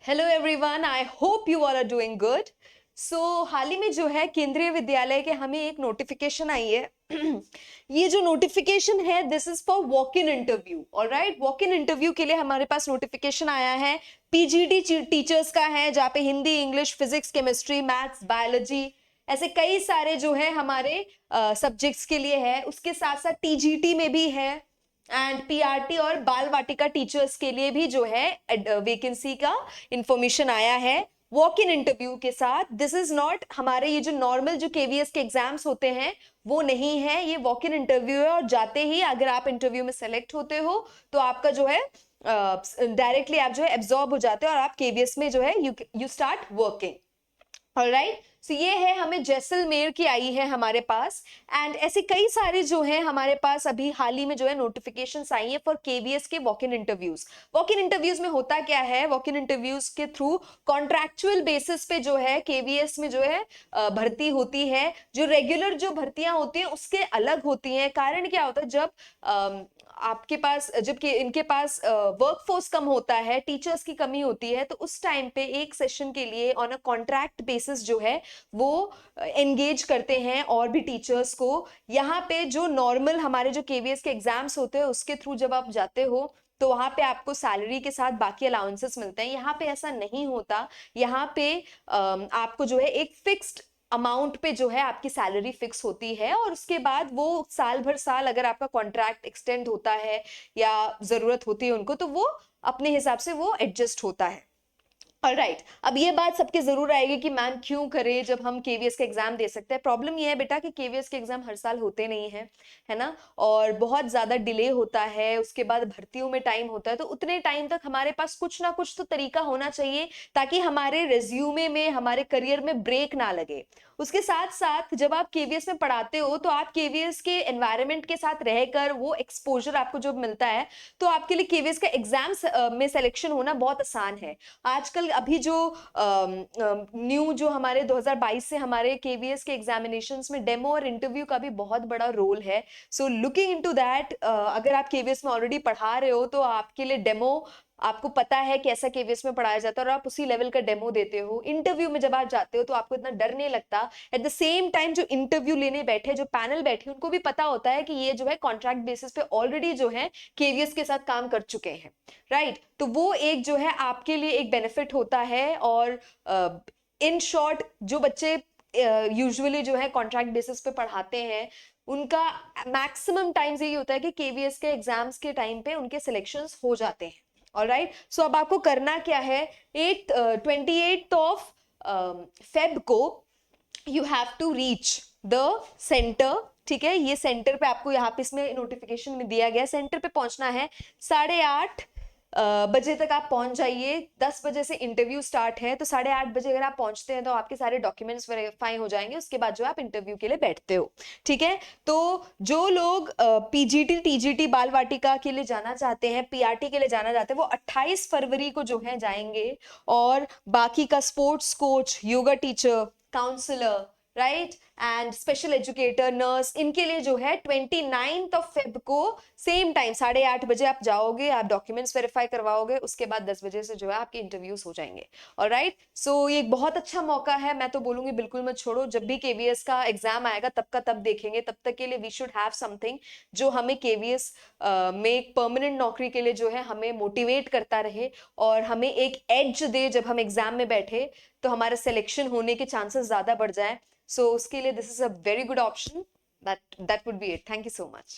Hello everyone, I hope you all are doing good. हाल ही में जो है केंद्रीय विद्यालय के हमें एक नोटिफिकेशन आई है। ये जो नोटिफिकेशन है this is for walk in interview. Alright, walk in interview के लिए हमारे पास नोटिफिकेशन आया है। पीजीटी टीचर्स का है, जहाँ पे Hindi, English, physics, chemistry, maths, biology, ऐसे कई सारे जो है हमारे सब्जेक्ट्स के लिए है। उसके साथ साथ टीजीटी में भी है एंड पीआरटी और बाल वाटिका टीचर्स के लिए भी जो है वैकेंसी का इंफॉर्मेशन आया है वॉक इन इंटरव्यू के साथ। दिस इज नॉट हमारे ये जो नॉर्मल जो केवीएस के एग्जाम्स होते हैं वो नहीं है, ये वॉक इन इंटरव्यू है। और जाते ही अगर आप इंटरव्यू में सेलेक्ट होते हो तो आपका जो है डायरेक्टली आप जो है एब्जॉर्ब हो जाते हो और आप केवीएस में जो है यू स्टार्ट वर्किंग। ऑलराइट, सो ये है हमें जैसलमेर की आई है हमारे पास। एंड ऐसे कई सारे जो है हमारे पास अभी हाल ही में जो है नोटिफिकेशंस आई है फॉर केवीएस के walk in interviews. Walk in interviews में होता क्या है, वॉक इन इंटरव्यूज के थ्रू कॉन्ट्रैक्चुअल बेसिस पे जो है केवीएस में जो है भर्ती होती है। जो रेगुलर जो भर्तियां होती हैं उसके अलग होती हैं। कारण क्या होता है, जब आपके पास जबकि इनके पास वर्कफोर्स कम होता है, टीचर्स की कमी होती है, तो उस टाइम पे एक सेशन के लिए ऑन अ कॉन्ट्रैक्ट बेसिस जो है वो एंगेज करते हैं और भी टीचर्स को। यहाँ पे जो नॉर्मल हमारे जो केवीएस के एग्जाम्स होते हैं उसके थ्रू जब आप जाते हो तो वहां पे आपको सैलरी के साथ बाकी अलाउंसेस मिलते हैं। यहाँ पे ऐसा नहीं होता। यहाँ पे आपको जो है एक फिक्स्ड अमाउंट पे जो है आपकी सैलरी फिक्स होती है और उसके बाद वो साल भर साल अगर आपका कॉन्ट्रैक्ट एक्सटेंड होता है या जरूरत होती है उनको तो वो अपने हिसाब से वो एडजस्ट होता है। ऑलराइट, अब ये बात सबके जरूर आएगी कि मैम क्यों करे जब हम केवीएस का एग्जाम दे सकते हैं। प्रॉब्लम ये है बेटा कि केवीएस के एग्जाम हर साल होते नहीं है, है ना, और बहुत ज्यादा डिले होता है। उसके बाद भर्तियों में टाइम होता है, तो उतने टाइम तक हमारे पास कुछ ना कुछ तो तरीका होना चाहिए ताकि हमारे रेज्यूमे में, हमारे करियर में ब्रेक ना लगे। उसके साथ साथ जब आप केवीएस में पढ़ाते हो तो आप केवीएस के एनवायरनमेंट के साथ रहकर वो एक्सपोजर आपको जब मिलता है तो आपके लिए केवीएस का एग्जाम में सिलेक्शन होना बहुत आसान है। आजकल अभी जो न्यू जो हमारे 2022 से हमारे केवीएस के एग्जामिनेशंस में डेमो और इंटरव्यू का भी बहुत बड़ा रोल है। सो लुकिंग इनटू दैट, अगर आप केवीएस में ऑलरेडी पढ़ा रहे हो तो आपके लिए डेमो, आपको पता है कैसा केवीएस में पढ़ाया जाता है और आप उसी लेवल का डेमो देते हो। इंटरव्यू में जब आप जाते हो तो आपको इतना डर नहीं लगता। एट द सेम टाइम जो इंटरव्यू लेने बैठे, जो पैनल बैठे, उनको भी पता होता है कि ये जो है कॉन्ट्रैक्ट बेसिस पे ऑलरेडी जो है केवीएस के साथ काम कर चुके हैं। राइट, तो वो एक जो है आपके लिए एक बेनिफिट होता है। और इन शॉर्ट जो बच्चे यूजुअली जो है कॉन्ट्रैक्ट बेसिस पे पढ़ाते हैं उनका मैक्सिमम टाइम्स यही होता है कि केवीएस के एग्जाम्स के टाइम पे उनके सिलेक्शंस हो जाते हैं। ऑलराइट, सो अब आपको करना क्या है, 28th ऑफ फेब को you have to reach the centre. ठीक है, ये सेंटर पे आपको यहाँ पे इसमें नोटिफिकेशन में दिया गया, सेंटर पे पहुंचना है 8:30 बजे तक आप पहुंच जाइए। 10 बजे से इंटरव्यू स्टार्ट है, तो 8:30 बजे अगर आप पहुंचते हैं तो आपके सारे डॉक्यूमेंट्स वेरीफाई हो जाएंगे। उसके बाद जो आप इंटरव्यू के लिए बैठते हो। ठीक है, तो जो लोग पीजीटी टीजीटी बाल वाटिका के लिए जाना चाहते हैं, पीआरटी के लिए जाना चाहते हैं, वो 28 फरवरी को जो है जाएंगे। और बाकी का sports coach, yoga teacher, counsellor, right, and special educator, nurse, इनके लिए जो है 29th ऑफ फेब को सेम टाइम 8:30 बजे आप जाओगे, आप डॉक्यूमेंट्स वेरीफाई करवाओगे, उसके बाद 10 बजे से जो है आपके इंटरव्यूज हो जाएंगे। ऑलराइट, सो ये एक बहुत अच्छा मौका है, मैं तो बोलूंगी बिल्कुल मत छोड़ो। जब भी केवीएस का एग्जाम आएगा तब का तब देखेंगे, तब तक के लिए वी शुड हैव समथिंग जो हमें केवीएस में एक परमानेंट नौकरी के लिए जो है हमें मोटिवेट करता रहे और हमें एक एज दे। जब हम एग्जाम में बैठे तो हमारा सिलेक्शन होने के चांसेस ज्यादा बढ़ जाए। So उसके लिए this is a very good option. That would be it. Thank you so much.